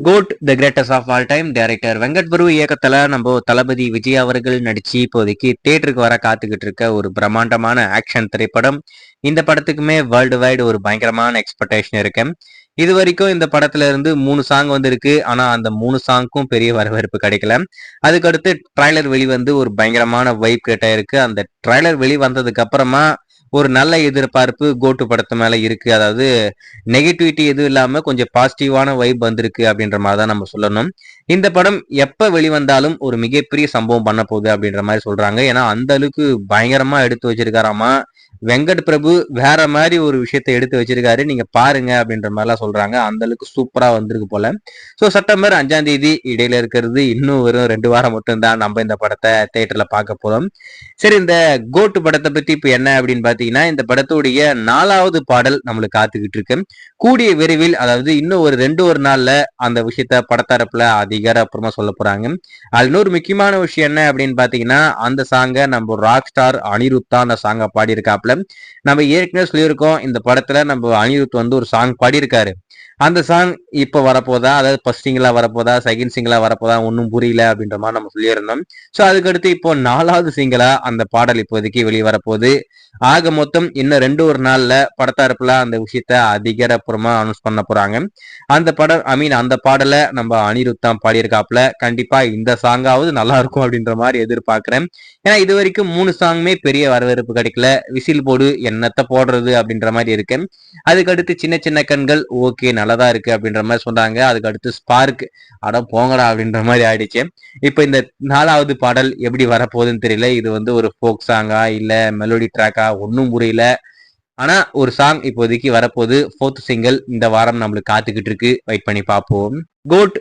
Code the greatest of all time director Venkat Prabhu இயக்கத்துல நம்ம தளபதி விஜய் அவர்கள் நடிச்சு இப்போதைக்கு தியேட்டருக்கு வர காத்துக்கிட்டு இருக்க ஒரு பிரம்மாண்டமான ஆக்ஷன் திரைப்படம். இந்த படத்துக்குமே வேர்ல்டு வைடு ஒரு பயங்கரமான எக்ஸ்பெக்டேஷன் இருக்கு. இது வரைக்கும் இந்த படத்துல இருந்து 3 சாங் வந்திருக்கு. ஆனா அந்த 3 சாங்க்கும் பெரிய வரவேற்பு கிடைக்கல. அதுக்கடுத்து ட்ரைலர் வெளிவந்து ஒரு பயங்கரமான வைப் கிரியேட் ஆயிருக்கு. அந்த ட்ரைலர் வெளிவந்ததுக்கு அப்புறமா ஒரு நல்ல எதிர்பார்ப்பு கோட்டு படத்து மேல இருக்கு. அதாவது நெகட்டிவிட்டி எதுவும் இல்லாம கொஞ்சம் பாசிட்டிவான வைப் வந்திருக்கு அப்படின்ற மாதிரி தான் நம்ம சொல்லணும். இந்த படம் எப்ப வெளிவந்தாலும் ஒரு மிகப்பெரிய சம்பவம் பண்ண போகுது அப்படின்ற மாதிரி சொல்றாங்க. ஏன்னா அந்த அளவுக்கு பயங்கரமா எடுத்து வச்சிருக்காராமா வெங்கட் பிரபு. வேற மாதிரி ஒரு விஷயத்தை எடுத்து வச்சிருக்காரு, நீங்க பாருங்க அப்படின்ற மாதிரிலாம் சொல்றாங்க. அந்த அளவுக்கு சூப்பரா வந்திருக்கு போல. ஸோ செப்டம்பர் 5ஆம் தேதி இடையில இருக்கிறது இன்னும் வெறும் 2 வாரம் மட்டும்தான் நம்ம இந்த படத்தை தியேட்டர்ல பார்க்க போறோம். சரி, இந்த கோட்டு படத்தை பத்தி இப்ப என்ன அப்படின்னு பாத்தீங்கன்னா, இந்த படத்துடைய 4வது பாடல் நம்மளுக்கு காத்துக்கிட்டு இருக்கு. கூடிய விரைவில், அதாவது இன்னும் ஒரு 2 நாள்ல அந்த விஷயத்த படத்தரப்புல அதிகாரப்பூர்வமா சொல்ல போறாங்க. அது இன்னொரு முக்கியமான விஷயம் என்ன அப்படின்னு பாத்தீங்கன்னா, அந்த சாங்கை நம்ம ராக் ஸ்டார் அனிருத் தான் அந்த சாங்கை பாடியிருக்காப்ல. நம்ம ஏற்கனவே சொல்லியிருக்கோம், இந்த படத்துல நம்ம அனிருத் வந்து ஒரு சாங் பாடியிருக்காரு. அந்த சாங் இப்ப வரப்போதா, அதாவது ஃபர்ஸ்ட் சிங்கிளா வரப்போதா, செகண்ட் சிங்கிளா வரப்போதா ஒன்னும் புரியல அப்படின்ற மாதிரி நம்ம சொல்லியிருந்தோம். ஸோ அதுக்கடுத்து இப்போ 4வது சிங்கிளா அந்த பாடல் இப்போதைக்கு வெளியே வரப்போகுது. ஆக மொத்தம் இன்னும் 2 நாள்ல படத்தரப்புல அந்த விஷயத்த அதிகாரப்பூர்வமா அனௌன்ஸ் பண்ண போறாங்க. அந்த படம் அந்த பாடலை நம்ம அனிருத் தான் பாடியிருக்காப்ல. கண்டிப்பா இந்த சாங்காவது நல்லா இருக்கும் அப்படின்ற மாதிரி எதிர்பார்க்கிறேன். ஏன்னா இது வரைக்கும் 3 சாங்குமே பெரிய வரவேற்பு கிடைக்கல. விசில் போடு என்னத்த போடுறது அப்படின்ற மாதிரி இருக்கு. அதுக்கடுத்து சின்ன சின்ன கண்கள் ஓகே நல்லதா இருக்கு அப்படின்ற மாதிரி சொன்னாங்க. அதுக்கடுத்து ஸ்பார்க் அட போங்கடா அப்படின்ற மாதிரி ஆயிடுச்சு. இப்ப இந்த 4வது பாடல் எப்படி வரப்போகுதுன்னு தெரியல. இது வந்து ஒரு ஃபோக் சாங்கா இல்ல மெலோடி ட்ராக்கா ஒன்னும் புரியல. ஆனா ஒரு சாங் இப்போதைக்கு வரப்போகுது. 4th சிங்கிள் இந்த வாரம் நம்மளுக்கு காத்துக்கிட்டு இருக்கு. வெயிட் பண்ணி பார்ப்போம். கோட்